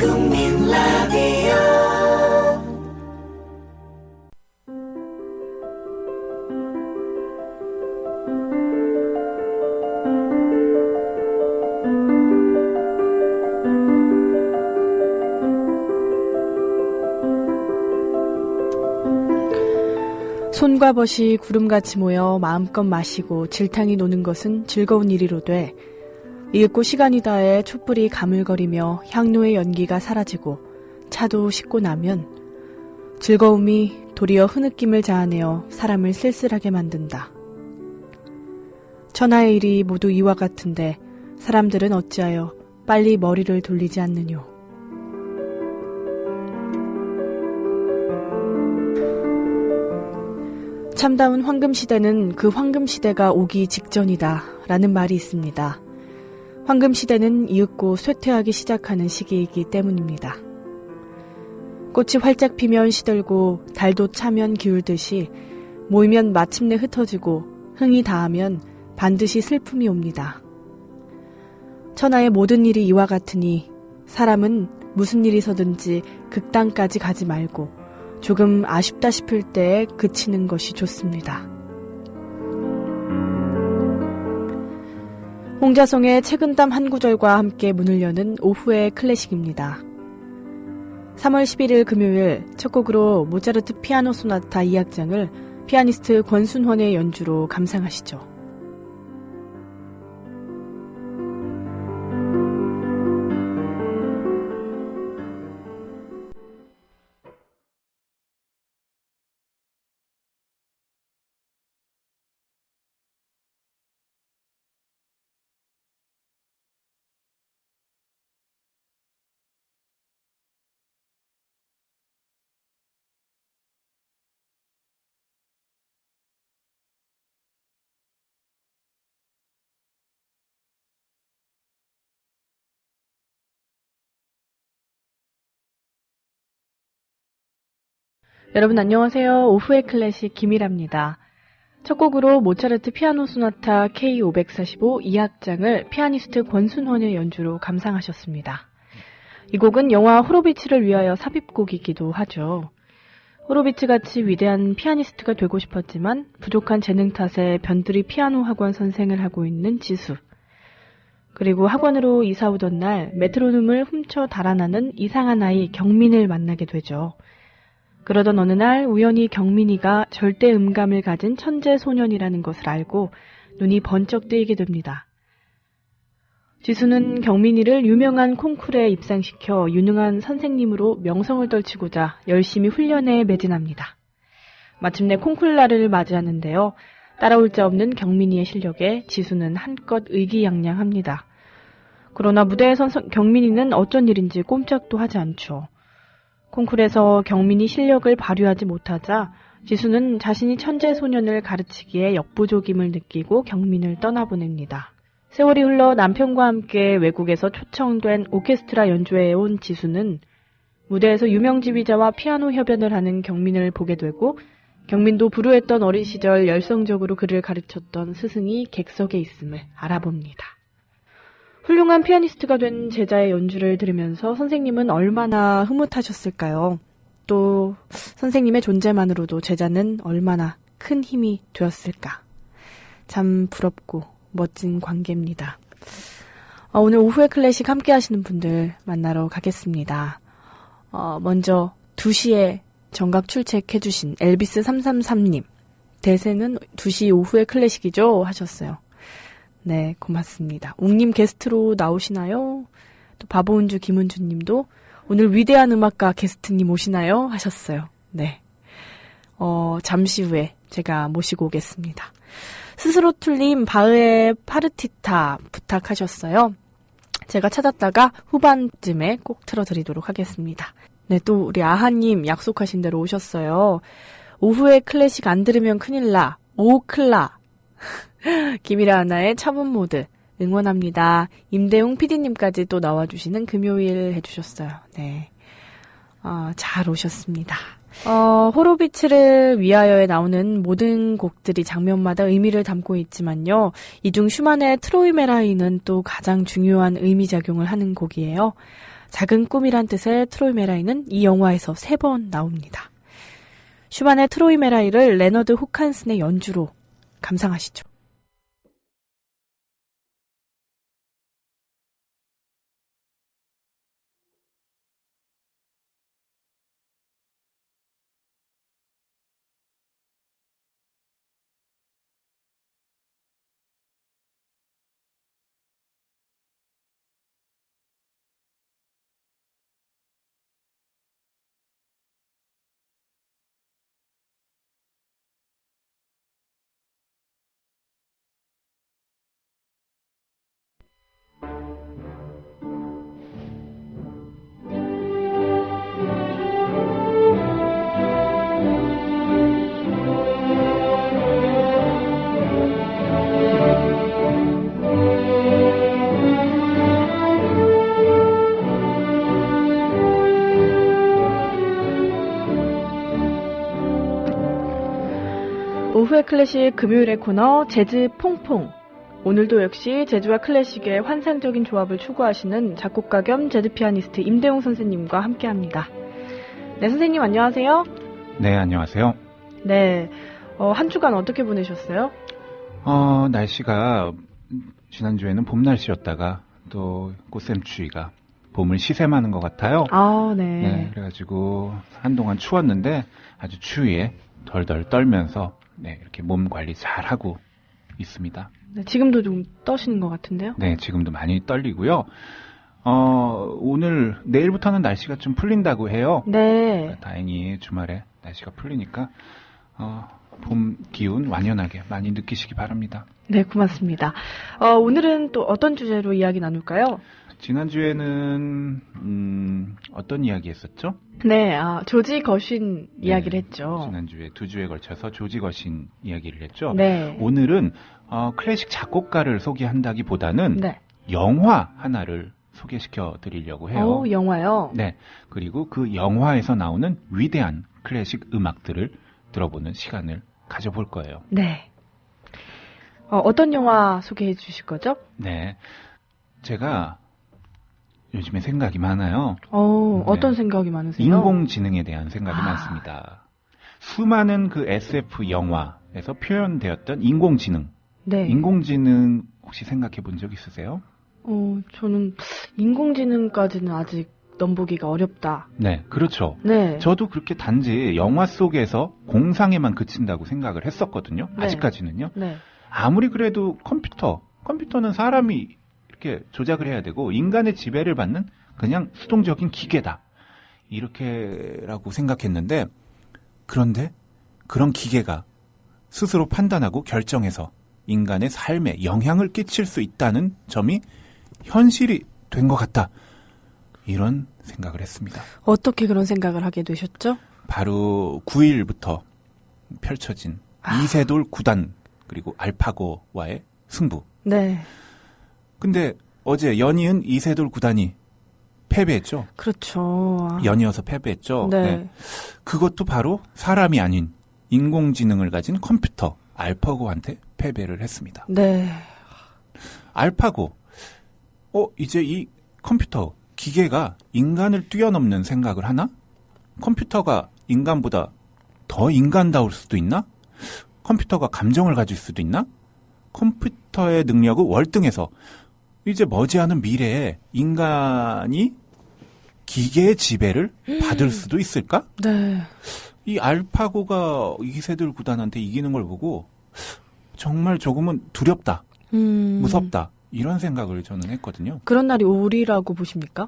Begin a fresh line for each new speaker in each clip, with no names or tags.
국민 라디오
손과 벗이 구름같이 모여 마음껏 마시고 질탕이 노는 것은 즐거운 일이로되 이윽고 시간이 다해 촛불이 가물거리며 향로의 연기가 사라지고 차도 식고 나면 즐거움이 도리어 흐느낌을 자아내어 사람을 쓸쓸하게 만든다. 천하의 일이 모두 이와 같은데 사람들은 어찌하여 빨리 머리를 돌리지 않느뇨. 참다운 황금시대는 그 황금시대가 오기 직전이다 라는 말이 있습니다. 황금시대는 이윽고 쇠퇴하기 시작하는 시기이기 때문입니다. 꽃이 활짝 피면 시들고 달도 차면 기울듯이 모이면 마침내 흩어지고 흥이 다하면 반드시 슬픔이 옵니다. 천하의 모든 일이 이와 같으니 사람은 무슨 일이 서든지 극단까지 가지 말고 조금 아쉽다 싶을 때에 그치는 것이 좋습니다. 홍자송의 책은담 한 구절과 함께 문을 여는 오후의 클래식입니다. 3월 11일 금요일 첫 곡으로 모차르트 피아노 소나타 2악장을 피아니스트 권순헌의 연주로 감상하시죠. 여러분 안녕하세요. 오후의 클래식 김일아입니다. 첫 곡으로 모차르트 피아노 소나타 K545 2악장을 피아니스트 권순헌의 연주로 감상하셨습니다. 이 곡은 영화 호로비츠를 위하여 삽입곡이기도 하죠. 호로비츠같이 위대한 피아니스트가 되고 싶었지만 부족한 재능 탓에 변두리 피아노 학원 선생을 하고 있는 지수. 그리고 학원으로 이사 오던 날 메트로놈을 훔쳐 달아나는 이상한 아이 경민을 만나게 되죠. 그러던 어느 날 우연히 경민이가 절대 음감을 가진 천재 소년이라는 것을 알고 눈이 번쩍 뜨이게 됩니다. 지수는 경민이를 유명한 콩쿠르에 입상시켜 유능한 선생님으로 명성을 떨치고자 열심히 훈련에 매진합니다. 마침내 콩쿠르 날을 맞이하는데요. 따라올 자 없는 경민이의 실력에 지수는 한껏 의기양양합니다. 그러나 무대에선 경민이는 어쩐 일인지 꼼짝도 하지 않죠. 콩쿠르에서 경민이 실력을 발휘하지 못하자 지수는 자신이 천재 소년을 가르치기에 역부족임을 느끼고 경민을 떠나보냅니다. 세월이 흘러 남편과 함께 외국에서 초청된 오케스트라 연주회에 온 지수는 무대에서 유명지휘자와 피아노 협연을 하는 경민을 보게 되고 경민도 불우했던 어린 시절 열성적으로 그를 가르쳤던 스승이 객석에 있음을 알아봅니다. 훌륭한 피아니스트가 된 제자의 연주를 들으면서 선생님은 얼마나 흐뭇하셨을까요? 또 선생님의 존재만으로도 제자는 얼마나 큰 힘이 되었을까? 참 부럽고 멋진 관계입니다. 오늘 오후의 클래식 함께 하시는 분들 만나러 가겠습니다. 먼저 2시에 정각 출첵해주신 엘비스 333님. 대세는 2시 오후의 클래식이죠? 하셨어요. 네, 고맙습니다. 웅님 게스트로 나오시나요? 또 바보은주 김은주님도 오늘 위대한 음악가 게스트님 오시나요? 하셨어요. 네. 잠시 후에 제가 모시고 오겠습니다. 스스로툴님 바흐의 파르티타 부탁하셨어요. 제가 찾았다가 후반쯤에 꼭 틀어드리도록 하겠습니다. 네, 또 우리 아하님 약속하신 대로 오셨어요. 오후에 클래식 안 들으면 큰일 나. 오클라. 김이라 하나의 차분 모드 응원합니다. 임대웅 PD님까지 또 나와주시는 금요일 해주셨어요. 네, 잘 오셨습니다. 호로비츠를 위하여에 나오는 모든 곡들이 장면마다 의미를 담고 있지만요. 이 중 슈만의 트로이 메라이는 또 가장 중요한 의미작용을 하는 곡이에요. 작은 꿈이란 뜻의 트로이 메라이는 이 영화에서 3번 나옵니다. 슈만의 트로이 메라이를 레너드 호칸슨의 연주로 감상하시죠. 오후의 클래식 금요일의 코너 재즈 퐁퐁. 오늘도 역시 재즈와 클래식의 환상적인 조합을 추구하시는 작곡가 겸 재즈 피아니스트 임대용 선생님과 함께합니다. 네, 선생님 안녕하세요.
네, 안녕하세요.
네, 한 주간 어떻게 보내셨어요?
날씨가 지난주에는 봄 날씨였다가 또 꽃샘추위가 봄을 시샘하는 것 같아요.
아, 네.
네, 그래가지고 한동안 추웠는데 아주 추위에 덜덜 떨면서 네, 이렇게 몸 관리 잘 하고 있습니다.
네, 지금도 좀 떠시는 것 같은데요?
네, 지금도 많이 떨리고요. 오늘 내일부터는 날씨가 좀 풀린다고 해요.
네.
다행히 주말에 날씨가 풀리니까 봄 기운 완연하게 많이 느끼시기 바랍니다.
네, 고맙습니다. 오늘은 또 어떤 주제로 이야기 나눌까요?
지난주에는 어떤 이야기 했었죠?
네, 조지 거신 이야기를 했죠.
지난주에 2주에 걸쳐서 조지 거신 이야기를 했죠.
네.
오늘은 클래식 작곡가를 소개한다기보다는
네.
영화 하나를 소개시켜 드리려고 해요.
영화요?
네. 그리고 그 영화에서 나오는 위대한 클래식 음악들을 들어보는 시간을 가져볼 거예요.
네. 어떤 영화 소개해 주실 거죠?
네. 제가 요즘에 생각이 많아요.
어떤 생각이 많으세요?
인공지능에 대한 생각이 많습니다. 수많은 그 SF 영화에서 표현되었던 인공지능.
네.
인공지능 혹시 생각해 본 적 있으세요?
저는 인공지능까지는 아직 넘보기가 어렵다.
네, 그렇죠.
네.
저도 그렇게 단지 영화 속에서 공상에만 그친다고 생각을 했었거든요.
네.
아직까지는요.
네.
아무리 그래도 컴퓨터는 사람이 이렇게 조작을 해야 되고 인간의 지배를 받는 그냥 수동적인 기계다. 이렇게라고 생각했는데 그런데 그런 기계가 스스로 판단하고 결정해서 인간의 삶에 영향을 끼칠 수 있다는 점이 현실이 된 것 같다. 이런 생각을 했습니다.
어떻게 그런 생각을 하게 되셨죠?
바로 9일부터 펼쳐진 이세돌 9단 그리고 알파고와의 승부.
네.
근데 어제 연이은 이세돌 9단이 패배했죠.
그렇죠.
연이어서 패배했죠.
네.
네. 그것도 바로 사람이 아닌 인공지능을 가진 컴퓨터 알파고한테 패배를 했습니다.
네.
알파고. 이제 이 컴퓨터 기계가 인간을 뛰어넘는 생각을 하나? 컴퓨터가 인간보다 더 인간다울 수도 있나? 컴퓨터가 감정을 가질 수도 있나? 컴퓨터의 능력은 월등해서 이제 머지않은 미래에 인간이 기계의 지배를 받을 수도 있을까?
네.
이 알파고가 이세돌 9단한테 이기는 걸 보고 정말 조금은 두렵다, 무섭다 이런 생각을 저는 했거든요.
그런 날이 오리라고 보십니까?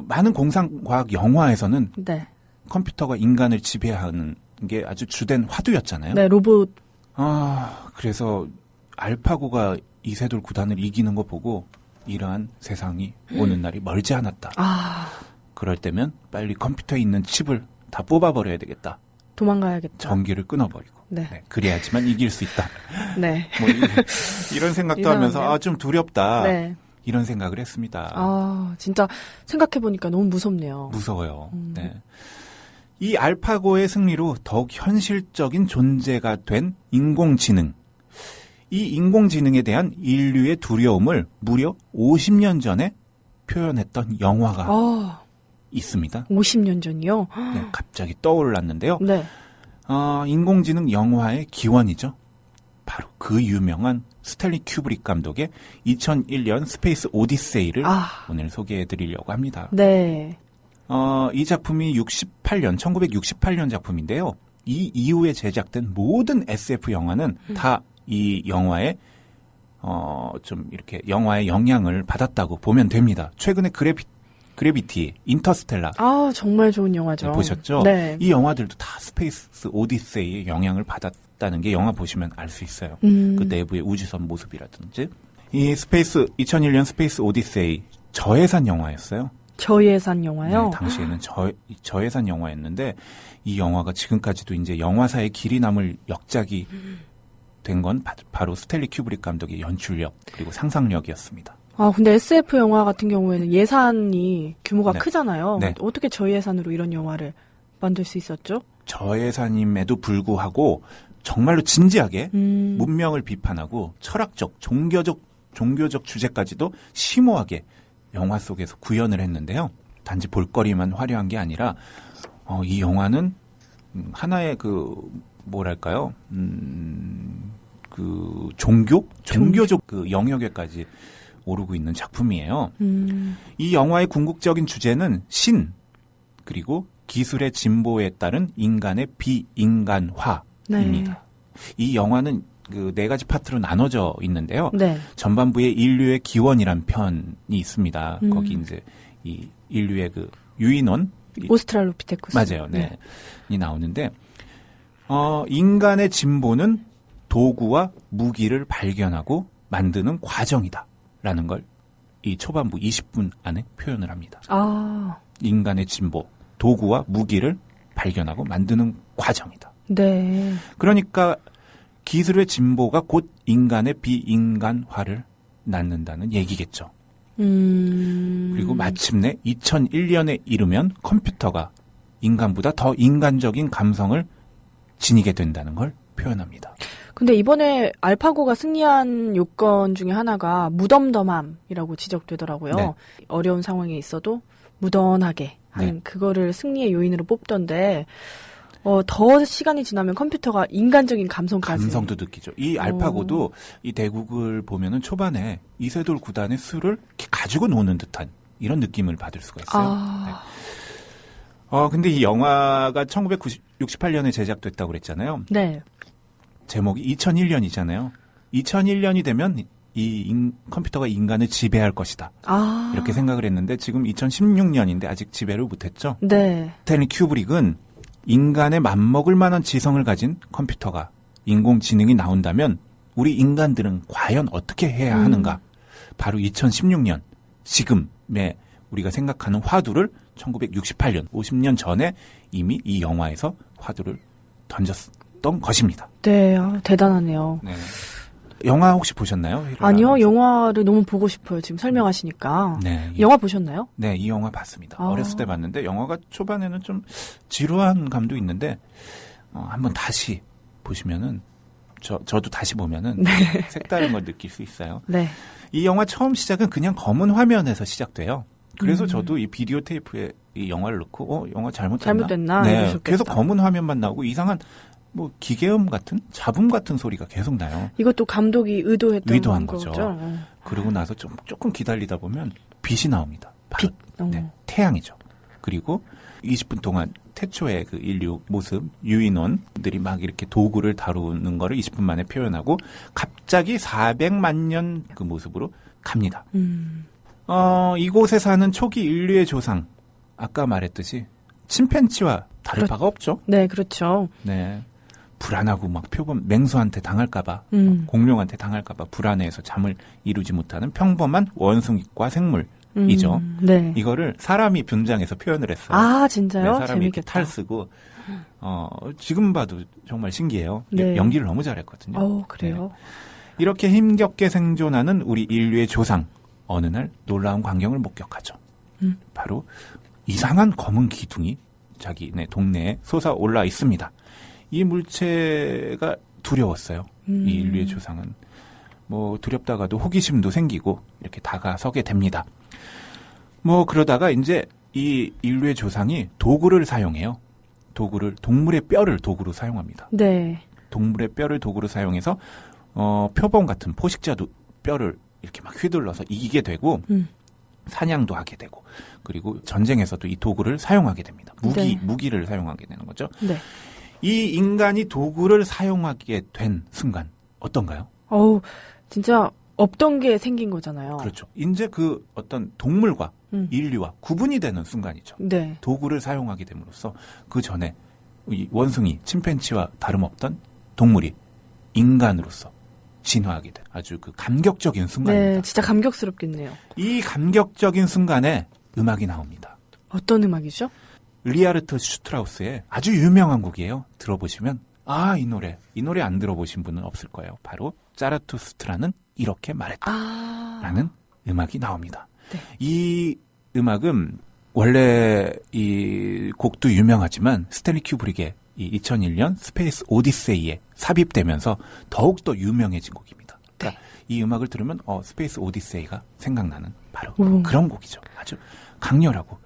많은 공상과학 영화에서는
네.
컴퓨터가 인간을 지배하는 게 아주 주된 화두였잖아요.
네, 로봇.
그래서 알파고가 이세돌 9단을 이기는 거 보고 이러한 세상이 오는 날이 멀지 않았다. 그럴 때면 빨리 컴퓨터에 있는 칩을 다 뽑아버려야 되겠다.
도망가야겠다.
전기를 끊어버리고.
네.
네, 그래야지만 이길 수 있다.
네.
뭐 이런 생각도 하면서 좀 두렵다.
네.
이런 생각을 했습니다.
진짜 생각해보니까 너무 무섭네요.
무서워요. 네. 이 알파고의 승리로 더욱 현실적인 존재가 된 인공지능. 이 인공지능에 대한 인류의 두려움을 무려 50년 전에 표현했던 영화가 있습니다.
50년 전이요?
네, 갑자기 떠올랐는데요.
네.
인공지능 영화의 기원이죠. 바로 그 유명한 스탠리 큐브릭 감독의 2001년 스페이스 오디세이를 오늘 소개해드리려고 합니다.
네.
이 작품이 1968년 작품인데요. 이 이후에 제작된 모든 SF 영화는 다 이 영화에 좀 이렇게 영화의 영향을 받았다고 보면 됩니다. 최근에 그래비티, 인터스텔라.
정말 좋은 영화죠.
네, 보셨죠?
네.
이 영화들도 다 스페이스 오디세이의 영향을 받았다는 게 영화 보시면 알 수 있어요. 그 내부의 우주선 모습이라든지. 이 2001년 스페이스 오디세이 저예산 영화였어요.
저예산 영화요?
네, 당시에는 저예산 영화였는데 이 영화가 지금까지도 이제 영화사의 길이 남을 역작이 된 건 바로 스탠리 큐브릭 감독의 연출력 그리고 상상력이었습니다.
근데 SF 영화 같은 경우에는 예산이 규모가
네.
크잖아요.
네.
어떻게 저예산으로 이런 영화를 만들 수 있었죠?
저예산임에도 불구하고 정말로 진지하게 문명을 비판하고 철학적, 종교적 주제까지도 심오하게 영화 속에서 구현을 했는데요. 단지 볼거리만 화려한 게 아니라 이 영화는 하나의 뭐랄까요? 그 종교적 그 영역에까지 오르고 있는 작품이에요. 이 영화의 궁극적인 주제는 신 그리고 기술의 진보에 따른 인간의 비인간화입니다.
네.
이 영화는 그 네 가지 파트로 나눠져 있는데요.
네.
전반부에 인류의 기원이란 편이 있습니다. 거기 이제 이 인류의 그 유인원
오스트랄로피테쿠스.
맞아요. 네. 이 나오는데 인간의 진보는 도구와 무기를 발견하고 만드는 과정이다라는 걸 이 초반부 20분 안에 표현을 합니다. 인간의 진보, 도구와 무기를 발견하고 만드는 과정이다.
네.
그러니까 기술의 진보가 곧 인간의 비인간화를 낳는다는 얘기겠죠. 그리고 마침내 2001년에 이르면 컴퓨터가 인간보다 더 인간적인 감성을 지니게 된다는 걸 표현합니다.
근데 이번에 알파고가 승리한 요건 중에 하나가 무덤덤함이라고 지적되더라고요.
네.
어려운 상황에 있어도 무던하게 하는
네.
그거를 승리의 요인으로 뽑던데 더 시간이 지나면 컴퓨터가 인간적인 감성도
느끼죠. 이 알파고도 이 대국을 보면은 초반에 이세돌 구단의 수를 이렇게 가지고 노는 듯한 이런 느낌을 받을 수가 있어요. 네. 근데 이 영화가 1968년에 제작됐다고 그랬잖아요.
네.
제목이 2001년이잖아요. 2001년이 되면 컴퓨터가 인간을 지배할 것이다. 이렇게 생각을 했는데 지금 2016년인데 아직 지배를 못했죠.
네.
스탠리 큐브릭은 인간에 맞먹을 만한 지성을 가진 컴퓨터가 인공지능이 나온다면 우리 인간들은 과연 어떻게 해야 하는가? 바로 2016년 지금의 우리가 생각하는 화두를 1968년 50년 전에 이미 이 영화에서 화두를 던졌던 것입니다.
네, 대단하네요.
네. 영화 혹시 보셨나요?
아니요, 영화를 너무 보고 싶어요. 지금 설명하시니까.
네.
영화 보셨나요?
네, 이 영화 봤습니다. 어렸을 때 봤는데 영화가 초반에는 좀 지루한 감도 있는데 한번 다시 보시면은 저도 다시 보면은 색다른 걸 느낄 수 있어요.
네.
이 영화 처음 시작은 그냥 검은 화면에서 시작돼요. 그래서 저도 이 비디오 테이프에 이 영화를 넣고 영화 잘못됐나? 네,
이러셨겠다.
계속 검은 화면만 나오고 이상한 뭐 기계음 같은 잡음 같은 소리가 계속 나요.
이것도 감독이
의도한
거죠.
그러고 나서 조금 기다리다 보면 빛이 나옵니다. 바로,
빛.
네, 태양이죠. 그리고 20분 동안 태초의 그 인류 모습, 유인원들이 막 이렇게 도구를 다루는 거를 20분 만에 표현하고 갑자기 400만 년 그 모습으로 갑니다. 이곳에 사는 초기 인류의 조상, 아까 말했듯이 침팬지와 다를 바가 없죠.
네, 그렇죠.
네. 불안하고 막 표범 맹수한테 당할까봐 공룡한테 당할까봐 불안해서 잠을 이루지 못하는 평범한 원숭이과 생물이죠.
네.
이거를 사람이 분장해서 표현을 했어요.
진짜요?
네, 사람이 이렇게
재밌겠다.
탈 쓰고 지금 봐도 정말 신기해요.
네.
연기를 너무 잘했거든요.
그래요?
네. 이렇게 힘겹게 생존하는 우리 인류의 조상 어느 날 놀라운 광경을 목격하죠. 바로 이상한 검은 기둥이 자기네 동네에 솟아올라 있습니다. 이 물체가 두려웠어요. 이 인류의 조상은. 뭐 두렵다가도 호기심도 생기고 이렇게 다가서게 됩니다. 뭐 그러다가 이제 이 인류의 조상이 도구를 사용해요. 동물의 뼈를 도구로 사용합니다.
네.
동물의 뼈를 도구로 사용해서 표범 같은 포식자도 뼈를 이렇게 막 휘둘러서 이기게 되고 사냥도 하게 되고 그리고 전쟁에서도 이 도구를 사용하게 됩니다. 무기를 사용하게 되는 거죠.
네.
이 인간이 도구를 사용하게 된 순간 어떤가요?
진짜 없던 게 생긴 거잖아요.
그렇죠. 이제 그 어떤 동물과 인류와 구분이 되는 순간이죠.
네.
도구를 사용하게 됨으로써 그 전에 이 원숭이, 침팬지와 다름없던 동물이 인간으로서 진화하게 된 아주 그 감격적인 순간입니다.
네, 진짜 감격스럽겠네요.
이 감격적인 순간에 음악이 나옵니다.
어떤 음악이죠?
리하르트 슈트라우스의 아주 유명한 곡이에요. 들어보시면 이 노래 안 들어보신 분은 없을 거예요. 바로 자라투스트라는 이렇게 말했다라는 음악이 나옵니다.
네.
이 음악은 원래 이 곡도 유명하지만 스탠리 큐브릭의 이 2001년 스페이스 오디세이에 삽입되면서 더욱더 유명해진 곡입니다. 그러니까 이 음악을 들으면 스페이스 오디세이가 생각나는 바로 그런 곡이죠. 아주 강렬하고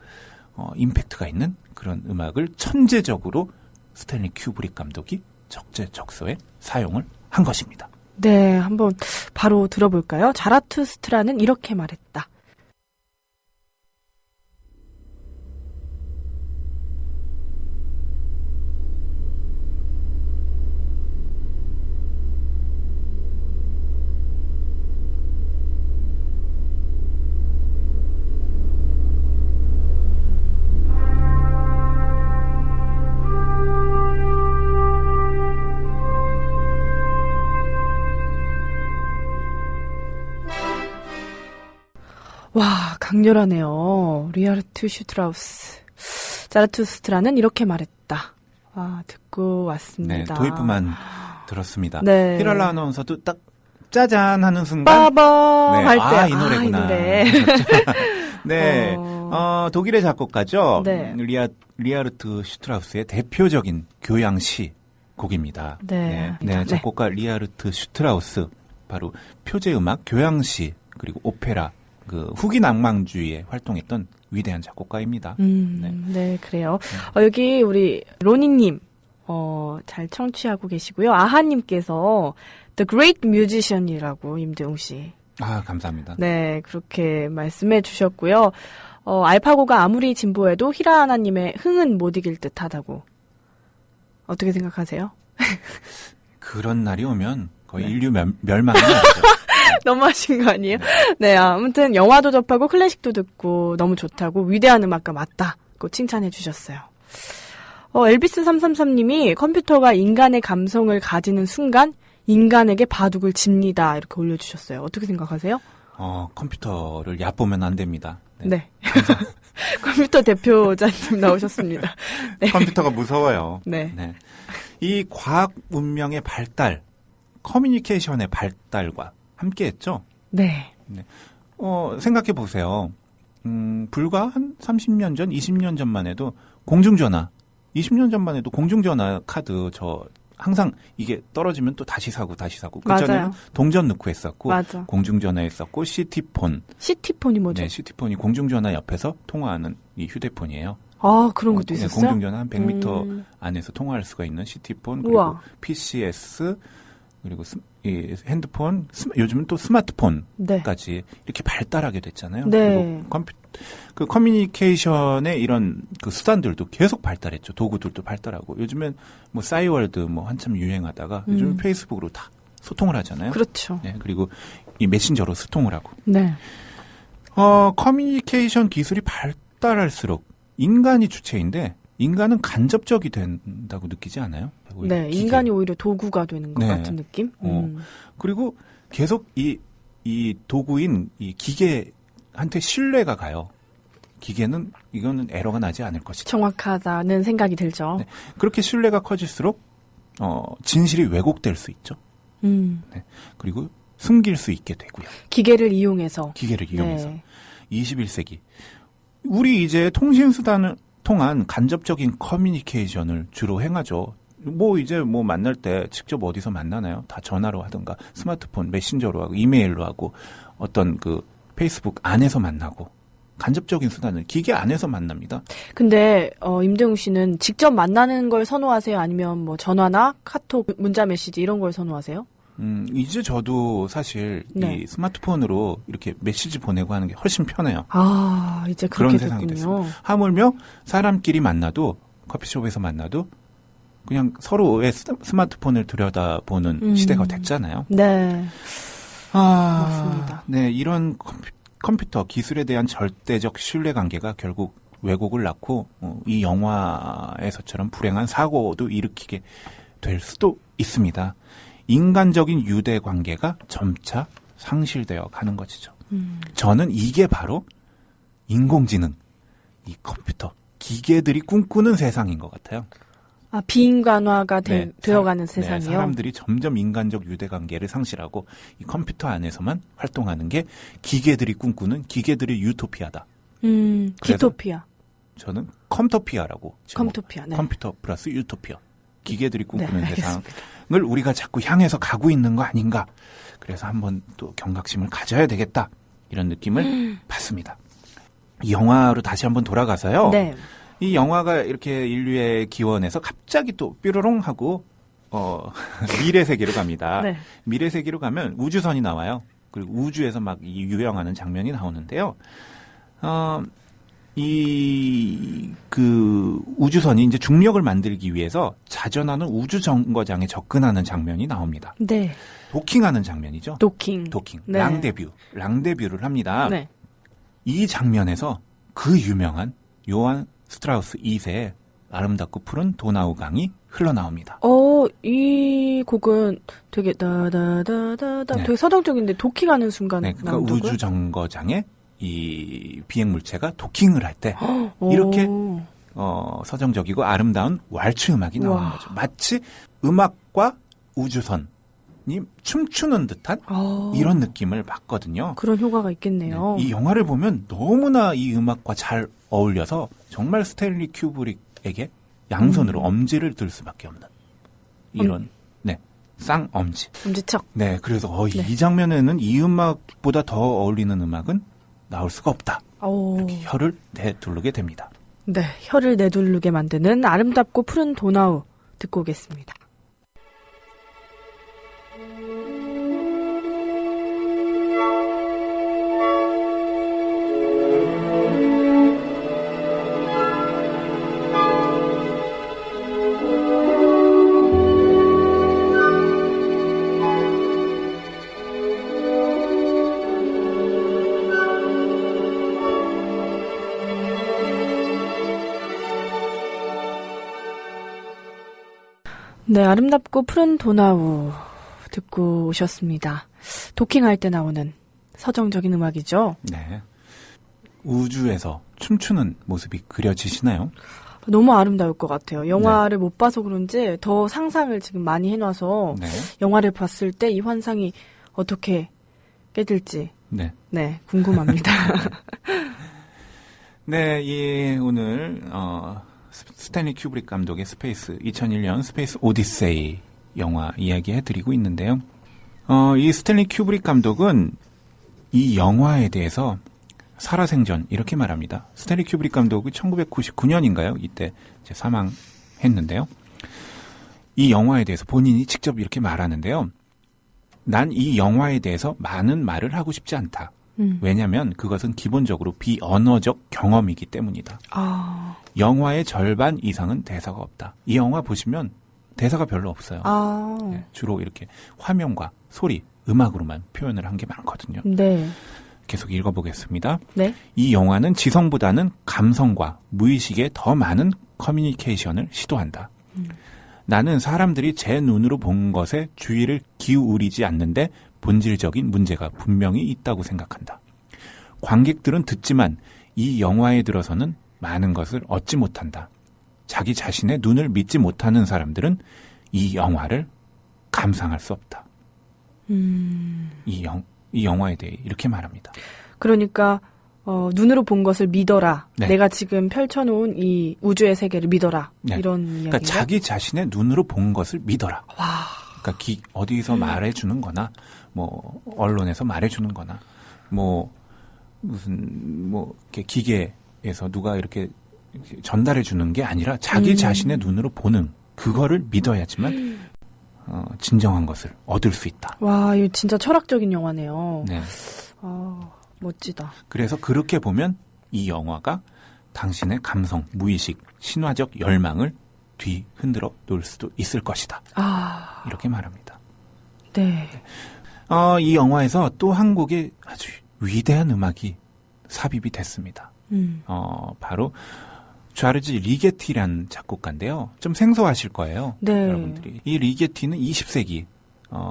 임팩트가 있는 그런 음악을 천재적으로 스탠리 큐브릭 감독이 적재적소에 사용을 한 것입니다.
네, 한번 바로 들어볼까요? 자라투스트라는 이렇게 말했다. 와, 강렬하네요. 리하르트 슈트라우스. 자라투스트라는 이렇게 말했다. 듣고 왔습니다.
네, 도입부만 들었습니다.
네.
히랄라 아나운서도 딱 짜잔 하는 순간
빠밤 할 때.
이 노래구나.
이 노래.
네. 독일의 작곡가죠.
네.
리하르트 슈트라우스의 대표적인 교양시 곡입니다.
네.
작곡가 리하르트 슈트라우스 바로 표제음악, 교양시 그리고 오페라 그 후기 낭만주의에 활동했던 위대한 작곡가입니다.
네, 그래요. 여기 우리 로니님 잘 청취하고 계시고요. 아하님께서 The Great Musician이라고 임대웅 씨.
감사합니다.
네, 그렇게 말씀해 주셨고요. 알파고가 아무리 진보해도 히라하나님의 흥은 못 이길 듯하다고. 어떻게 생각하세요?
그런 날이 오면 거의 인류 멸망이 나죠.
너무하신 거 아니에요? 네, 아무튼 영화도 접하고 클래식도 듣고 너무 좋다고 위대한 음악가 맞다고 칭찬해 주셨어요. 엘비스 333님이 컴퓨터가 인간의 감성을 가지는 순간 인간에게 바둑을 집니다. 이렇게 올려주셨어요. 어떻게 생각하세요?
컴퓨터를 얕보면 안 됩니다.
네. 컴퓨터 대표자님 나오셨습니다. 네.
컴퓨터가 무서워요.
네.
이 과학 문명의 발달, 커뮤니케이션의 발달과 함께했죠.
네.
생각해 보세요. 불과 한 30년 전, 20년 전만 해도 공중전화, 20년 전만 해도 공중전화 카드 항상 이게 떨어지면 또 다시 사고. 그전에는 동전 넣고 했었고,
맞아.
공중전화 했었고, 시티폰.
시티폰이 뭐죠?
네, 시티폰이 공중전화 옆에서 통화하는 이 휴대폰이에요.
그런 것도 있었어요?
공중전화 한 100m 안에서 통화할 수가 있는 시티폰, 그리고
우와.
PCS, 그리고 이 핸드폰, 요즘은 또 스마트폰까지
네.
이렇게 발달하게 됐잖아요.
네.
그리고 그 커뮤니케이션의 이런 그 수단들도 계속 발달했죠. 도구들도 발달하고. 요즘엔 뭐 싸이월드 뭐 한참 유행하다가 요즘은 페이스북으로 다 소통을 하잖아요.
그렇죠.
네, 그리고 이 메신저로 소통을 하고.
네.
커뮤니케이션 기술이 발달할수록 인간이 주체인데 인간은 간접적이 된다고 느끼지 않아요?
네, 기계. 인간이 오히려 도구가 되는 것 같은 느낌?
그리고 계속 이 도구인 이 기계한테 신뢰가 가요. 기계는 이거는 에러가 나지 않을 것이다.
정확하다는 생각이 들죠.
네, 그렇게 신뢰가 커질수록 진실이 왜곡될 수 있죠. 네, 그리고 숨길 수 있게 되고요.
기계를 이용해서.
네. 21세기. 우리 이제 통신수단을 통한 간접적인 커뮤니케이션을 주로 행하죠. 이제 만날 때 직접 어디서 만나나요? 다 전화로 하든가 스마트폰, 메신저로 하고 이메일로 하고 어떤 그 페이스북 안에서 만나고 간접적인 수단을 기계 안에서 만납니다.
근데 임대웅 씨는 직접 만나는 걸 선호하세요? 아니면 뭐 전화나 카톡, 문자 메시지 이런 걸 선호하세요?
이제 저도 사실
네.
이 스마트폰으로 이렇게 메시지 보내고 하는 게 훨씬 편해요.
아, 이제
그런
그렇게
세상이
됐군요.
됐습니다. 하물며 사람끼리 만나도 커피숍에서 만나도 그냥 서로의 스마트폰을 들여다보는 시대가 됐잖아요.
네.
맞습니다. 네, 이런 컴퓨터 기술에 대한 절대적 신뢰관계가 결국 왜곡을 낳고 이 영화에서처럼 불행한 사고도 일으키게 될 수도 있습니다. 인간적인 유대 관계가 점차 상실되어 가는 것이죠. 저는 이게 바로 인공지능, 이 컴퓨터, 기계들이 꿈꾸는 세상인 것 같아요.
아, 비인간화가 되어가는 세상이요?
네, 사람들이 점점 인간적 유대관계를 상실하고 이 컴퓨터 안에서만 활동하는 게 기계들이 꿈꾸는 기계들의 유토피아다.
기토피아.
저는 컴토피아라고.
컴토피아. 네.
컴퓨터 플러스 유토피아. 기계들이 꿈꾸는
네,
세상을 우리가 자꾸 향해서 가고 있는 거 아닌가. 그래서 한번 또 경각심을 가져야 되겠다. 이런 느낌을 받습니다. 이 영화로 다시 한번 돌아가서요.
네.
이 영화가 이렇게 인류의 기원에서 갑자기 또 뾰로롱 하고 미래 세계로 갑니다.
네.
미래 세계로 가면 우주선이 나와요. 그리고 우주에서 막 이 유영하는 장면이 나오는데요. 그 우주선이 이제 중력을 만들기 위해서 자전하는 우주 정거장에 접근하는 장면이 나옵니다.
네.
도킹하는 장면이죠.
도킹.
네. 랑데뷰를 합니다.
네.
이 장면에서 그 유명한 요한 스트라우스 2세의 아름답고 푸른 도나우 강이 흘러나옵니다.
이 곡은 되게 다다다다다
네.
되게 서정적인데 도킹하는 순간
네, 그러니까
나온다고요?
우주 정거장에 이 비행 물체가 도킹을 할 때 이렇게 서정적이고 아름다운 왈츠 음악이 나오는 거죠. 마치 음악과 우주선이 춤추는 듯한 이런 느낌을 받거든요.
그런 효과가 있겠네요.
네, 이 영화를 보면 너무나 이 음악과 잘 어울려서 정말 스탠리 큐브릭에게 양손으로 엄지를 들 수밖에 없는 이런 쌍엄지.
엄지척.
네, 그래서 이 장면에는 이 음악보다 더 어울리는 음악은 나올 수가 없다. 이렇게 혀를 내두르게 됩니다.
네, 혀를 내두르게 만드는 아름답고 푸른 도나우 듣고 오겠습니다. 네, 아름답고 푸른 도나우 듣고 오셨습니다. 도킹할 때 나오는 서정적인 음악이죠.
네. 우주에서 춤추는 모습이 그려지시나요?
너무 아름다울 것 같아요. 영화를 못 봐서 그런지 더 상상을 지금 많이 해놔서 영화를 봤을 때 이 환상이 어떻게 깨질지 궁금합니다.
네, 오늘 스탠리 큐브릭 감독의 2001년 스페이스 오디세이 영화 이야기해드리고 있는데요. 이 스탠리 큐브릭 감독은 이 영화에 대해서 살아생전 이렇게 말합니다. 스탠리 큐브릭 감독이 1999년인가요? 이때 이제 사망했는데요. 이 영화에 대해서 본인이 직접 이렇게 말하는데요. 난 이 영화에 대해서 많은 말을 하고 싶지 않다. 왜냐하면 그것은 기본적으로 비언어적 경험이기 때문이다. 영화의 절반 이상은 대사가 없다. 이 영화 보시면 대사가 별로 없어요. 네, 주로 이렇게 화면과 소리, 음악으로만 표현을 한 게 많거든요.
네.
계속 읽어보겠습니다.
네.
이 영화는 지성보다는 감성과 무의식의 더 많은 커뮤니케이션을 시도한다. 나는 사람들이 제 눈으로 본 것에 주의를 기울이지 않는데 본질적인 문제가 분명히 있다고 생각한다. 관객들은 듣지만 이 영화에 들어서는 많은 것을 얻지 못한다. 자기 자신의 눈을 믿지 못하는 사람들은 이 영화를 감상할 수 없다. 이 영화에 대해 이렇게 말합니다.
그러니까 눈으로 본 것을 믿어라.
네.
내가 지금 펼쳐놓은 이 우주의 세계를 믿어라.
네.
이런 이야기인가요?
그러니까 자기 자신의 눈으로 본 것을 믿어라.
와.
그러니까 어디서 말해주는 거나 뭐 언론에서 말해주는 거나 뭐 무슨 뭐 이렇게 기계에서 누가 이렇게 전달해 주는 게 아니라 자기 자신의 눈으로 보는 그거를 믿어야지만 진정한 것을 얻을 수 있다.
와, 이거 진짜 철학적인 영화네요.
네.
멋지다.
그래서 그렇게 보면 이 영화가 당신의 감성, 무의식, 신화적 열망을 뒤흔들어 놓을 수도 있을 것이다. 이렇게 말합니다.
네.
이 영화에서 또 한 곡의 아주 위대한 음악이 삽입이 됐습니다. 바로 샤르즈 리게티라는 작곡가인데요. 좀 생소하실 거예요.
네.
여러분들이. 이 리게티는 20세기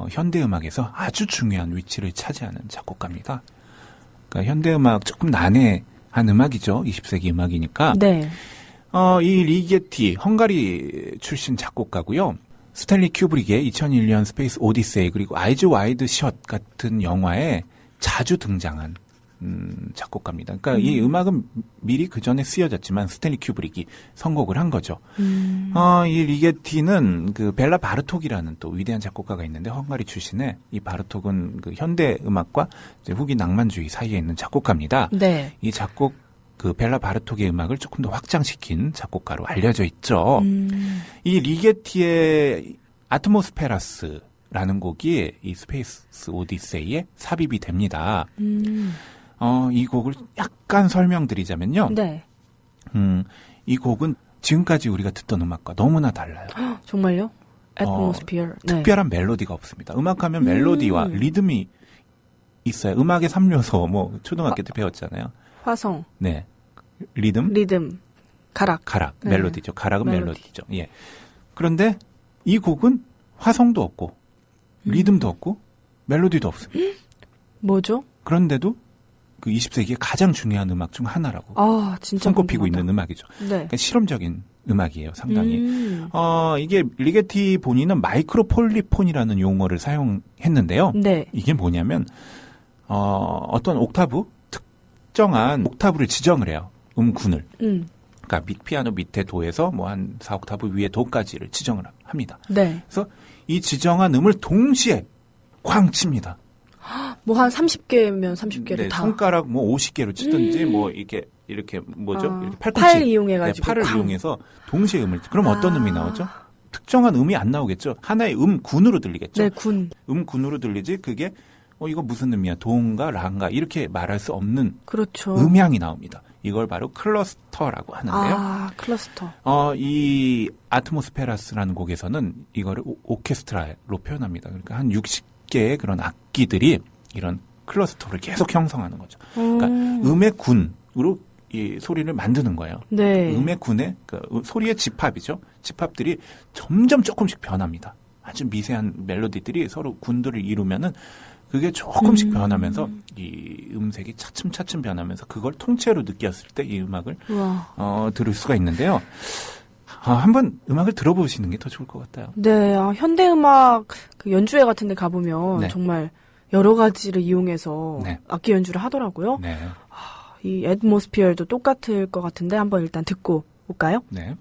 현대음악에서 아주 중요한 위치를 차지하는 작곡가입니다. 그러니까 현대음악 조금 난해한 음악이죠. 20세기 음악이니까.
네.
이 리게티 헝가리 출신 작곡가고요. 스탠리 큐브릭의 2001년 스페이스 오디세이 그리고 아이즈 와이드 샷 같은 영화에 자주 등장한 작곡가입니다. 그러니까 이 음악은 미리 그 전에 쓰여졌지만 스탠리 큐브릭이 선곡을 한 거죠. 이 리게티는 그 벨라 바르톡이라는 또 위대한 작곡가가 있는데 헝가리 출신의 이 바르톡은 그 현대 음악과 이제 후기 낭만주의 사이에 있는 작곡가입니다.
네.
이 작곡 그 벨라 바르톡의 음악을 조금 더 확장시킨 작곡가로 알려져 있죠. 이 리게티의 아트모스페라스라는 곡이 이 스페이스 오디세이에 삽입이 됩니다. 이 곡을 약간 설명드리자면요.
네.
이 곡은 지금까지 우리가 듣던 음악과 너무나 달라요.
정말요? Atmosphere. 네.
특별한 멜로디가 없습니다. 음악하면 멜로디와 리듬이 있어요. 음악의 3요소, 뭐, 초등학교 때 배웠잖아요.
화성.
네. 리듬.
가락.
네. 멜로디죠. 가락은 멜로디죠. 예. 그런데 이 곡은 화성도 없고, 리듬도 없고, 멜로디도 없습니다.
뭐죠?
그런데도 그 20세기의 가장 중요한 음악 중 하나라고.
진짜
손꼽히고
궁금하다.
있는 음악이죠.
네.
그러니까 실험적인 음악이에요, 상당히. 이게 리게티 본인은 마이크로폴리폰이라는 용어를 사용했는데요.
네.
이게 뭐냐면, 어떤 옥타브, 특정한 옥타브를 지정을 해요. 음군을. 그러니까 피아노 밑에 도에서 뭐 한 4옥타브 위에 도까지를 지정을 합니다.
네.
그래서 이 지정한 음을 동시에 쾅 칩니다.
뭐 한 30개면 30개를
네,
다.
손가락 뭐 50개로 치든지 뭐 이렇게 뭐죠? 이렇게 팔꿈치.
팔 이용해가지고.
네, 팔을
쾅.
이용해서 동시에 음을. 그럼 어떤 음이 나오죠? 특정한 음이 안 나오겠죠. 하나의 음군으로 들리겠죠.
네, 군.
음군으로 들리지 그게 이거 무슨 음이야? 도인가 라인가 이렇게 말할 수 없는
그렇죠.
음향이 나옵니다. 이걸 바로 클러스터라고 하는데요.
클러스터.
이 아트모스페라스라는 곡에서는 이거를 오케스트라로 표현합니다. 그러니까 한 60개의 그런 악기들이 이런 클러스터를 계속 형성하는 거죠. 그러니까 음의 군으로 이 소리를 만드는 거예요.
네.
음의 군의 그 소리의 집합이죠. 집합들이 점점 조금씩 변합니다. 아주 미세한 멜로디들이 서로 군들을 이루면은 그게 조금씩 변하면서 이 음색이 차츰차츰 변하면서 그걸 통째로 느꼈을 때 이 음악을 들을 수가 있는데요. 한번 음악을 들어보시는 게 더 좋을 것 같아요.
네, 현대음악 그 연주회 같은 데 가보면
네.
정말 여러 가지를 이용해서
네.
악기 연주를 하더라고요.
네.
이 애트모스피어도 똑같을 것 같은데 한번 일단 듣고 올까요?
네.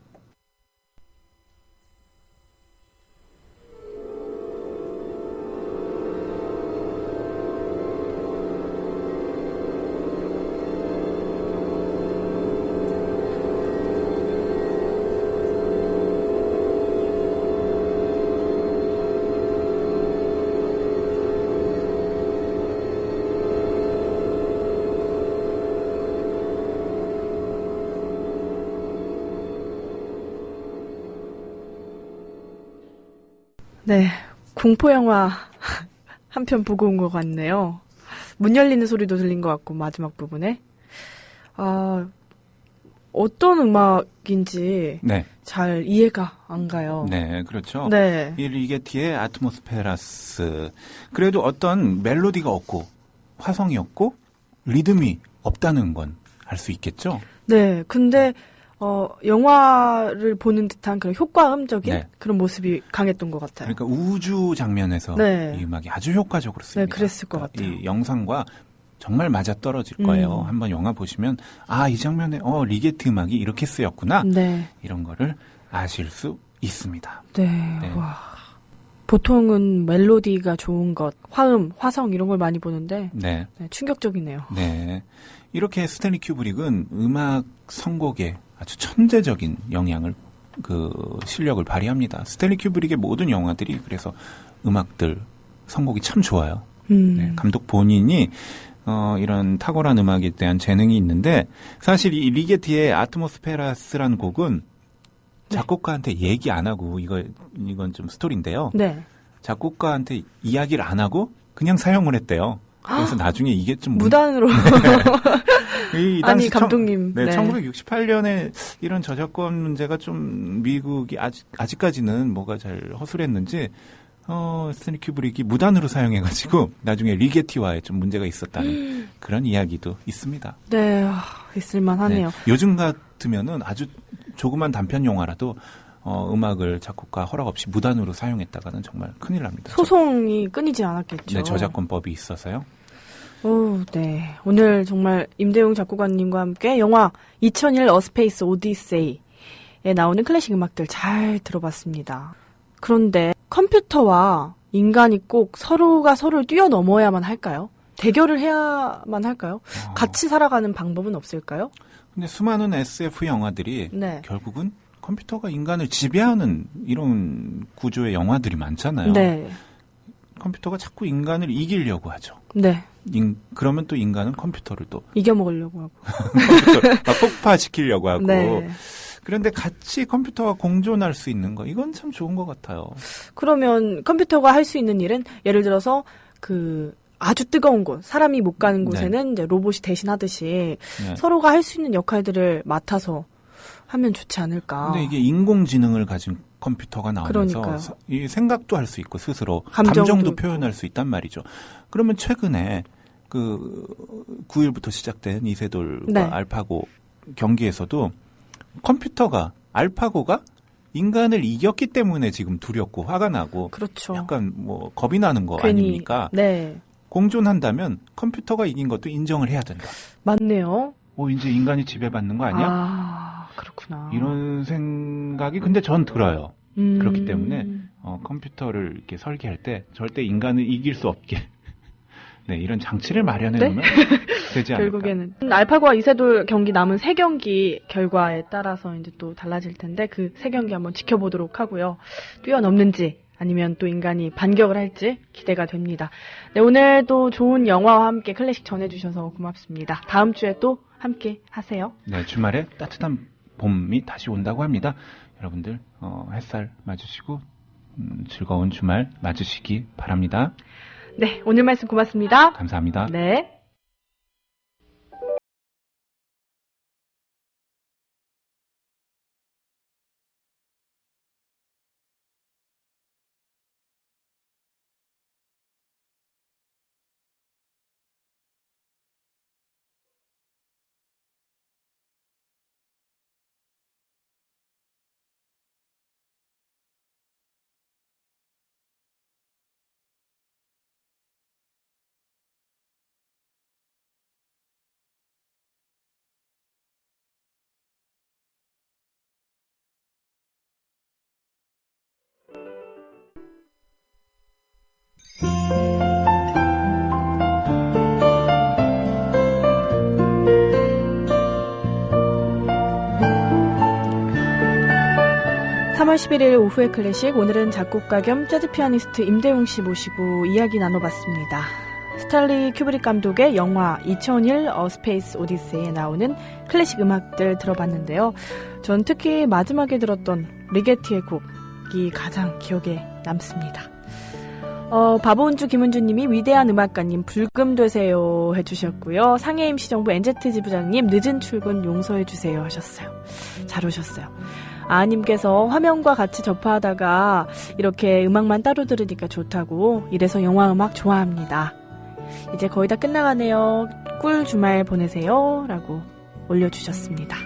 네, 공포영화 한 편 보고 온 것 같네요. 문 열리는 소리도 들린 것 같고 마지막 부분에 어떤 음악인지
네.
잘 이해가 안 가요.
네, 그렇죠.
네.
이 리게티의 아트모스페라스. 그래도 어떤 멜로디가 없고 화성이 없고 리듬이 없다는 건 알 수 있겠죠.
네, 근데 영화를 보는 듯한 그런 효과음적인
네.
그런 모습이 강했던 것 같아요.
그러니까 우주 장면에서
네.
이 음악이 아주 효과적으로
네,
씁니다.
그랬을 것
그러니까
같아요.
이 영상과 정말 맞아 떨어질 거예요. 한번 영화 보시면 이 장면에 리게티 음악이 이렇게 쓰였구나.
네.
이런 거를 아실 수 있습니다.
네.
네.
와. 보통은 멜로디가 좋은 것, 화음, 화성 이런 걸 많이 보는데
네.
네, 충격적이네요.
네. 이렇게 스탠리 큐브릭은 음악 선곡에 아주 천재적인 영향을 실력을 발휘합니다. 스탠리 큐브릭의 모든 영화들이 그래서 음악들 선곡이 참 좋아요. 네, 감독 본인이 이런 탁월한 음악에 대한 재능이 있는데 사실 이 리게티의 아트모스페라스라는 곡은 작곡가한테 얘기 안 하고 이건 좀 스토리인데요.
네.
작곡가한테 이야기를 안 하고 그냥 사용을 했대요. 그래서 나중에 이게 좀
무단으로
이
아니
당시
감독님.
네, 1968년에 이런 저작권 문제가 좀 미국이 아직까지는 뭐가 잘 허술했는지 스탠리 큐브릭이 무단으로 사용해가지고 나중에 리게티와에 좀 문제가 있었다는 그런 이야기도 있습니다.
네, 있을만하네요.
네, 요즘 같으면은 아주 조그만 단편 영화라도 음악을 작곡가 허락 없이 무단으로 사용했다가는 정말 큰일 납니다.
소송이 끊이지 않았겠죠.
네, 저작권법이 있어서요.
오, 네. 오늘 정말 임대용 작곡가님과 함께 영화 2001 어스페이스 오디세이에 나오는 클래식 음악들 잘 들어봤습니다. 그런데 컴퓨터와 인간이 꼭 서로가 서로를 뛰어넘어야만 할까요? 대결을 해야만 할까요? 같이 살아가는 방법은 없을까요?
근데 수많은 SF 영화들이
네.
결국은 컴퓨터가 인간을 지배하는 이런 구조의 영화들이 많잖아요.
네.
컴퓨터가 자꾸 인간을 이기려고 하죠.
네.
그러면 또 인간은 컴퓨터를 또
이겨먹으려고 하고.
컴퓨터를 폭파시키려고 하고.
네.
그런데 같이 컴퓨터와 공존할 수 있는 거 이건 참 좋은 것 같아요.
그러면 컴퓨터가 할 수 있는 일은 예를 들어서 아주 뜨거운 곳, 사람이 못 가는 곳에는 이제 로봇이 대신하듯이 서로가 할 수 있는 역할들을 맡아서 하면 좋지 않을까.
근데 이게 인공지능을 가진 컴퓨터가 나오면서 이 생각도 할 수 있고 스스로 감정도 표현할 수 있단 말이죠. 그러면 최근에 9일부터 시작된 이세돌과 알파고 경기에서도 컴퓨터가 알파고가 인간을 이겼기 때문에 지금 두렵고 화가 나고
그렇죠.
약간 겁이 나는 거 아닙니까?
네.
공존한다면 컴퓨터가 이긴 것도 인정을 해야 된다.
맞네요.
이제 인간이 지배받는 거 아니야?
아, 그렇구나.
이런 생각이 근데 전 들어요. 그렇기 때문에 컴퓨터를 이렇게 설계할 때 절대 인간을 이길 수 없게 네, 이런 장치를 마련해 놓으면 되지 않을까.
결국에는 알파고와 이세돌 경기 남은 3경기 결과에 따라서 이제 또 달라질 텐데 그 3경기 한번 지켜보도록 하고요. 뛰어넘는지 아니면 또 인간이 반격을 할지 기대가 됩니다. 네, 오늘 또 좋은 영화와 함께 클래식 전해주셔서 고맙습니다. 다음 주에 또 함께 하세요.
네, 주말에 따뜻한 봄이 다시 온다고 합니다. 여러분들 햇살 맞으시고 즐거운 주말 맞으시기 바랍니다.
네, 오늘 말씀 고맙습니다.
감사합니다.
네. (3월 11일) 오후의 클래식, 오늘은 작곡가 겸 재즈 피아니스트 임대용 씨 모시고 이야기 나눠봤습니다. 스탠리 큐브릭 감독의 영화 2001 어스페이스 오디세이에 나오는 클래식 음악들 들어봤는데요. 전 특히 마지막에 들었던 리게티의 곡이 가장 기억에 남습니다. 바보운주 김은주님이 위대한 음악가님 불금 되세요 해주셨고요. 상해임시정부 NZ 지부장님 늦은 출근 용서해주세요 하셨어요. 잘 오셨어요. 아님께서 화면과 같이 접하다가 이렇게 음악만 따로 들으니까 좋다고, 이래서 영화 음악 좋아합니다. 이제 거의 다 끝나가네요. 꿀 주말 보내세요 라고 올려주셨습니다.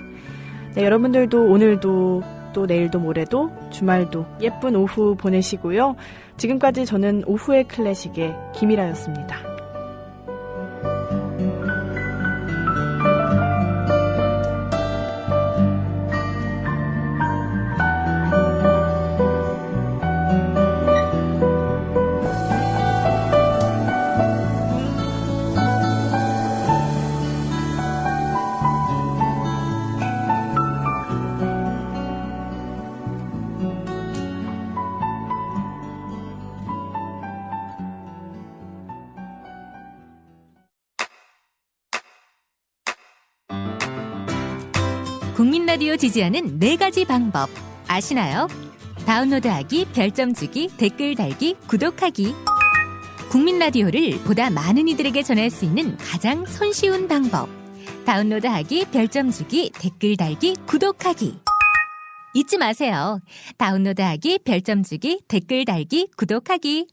네, 여러분들도 오늘도 또 내일도 모레도 주말도 예쁜 오후 보내시고요. 지금까지 저는 오후의 클래식의 김이라였습니다.
국민 라디오 지지하는 4가지 방법 아시나요? 다운로드하기, 별점 주기, 댓글 달기, 구독하기. 국민 라디오를 보다 많은 이들에게 전할 수 있는 가장 손쉬운 방법. 다운로드하기, 별점 주기, 댓글 달기, 구독하기. 잊지 마세요. 다운로드하기, 별점 주기, 댓글 달기, 구독하기.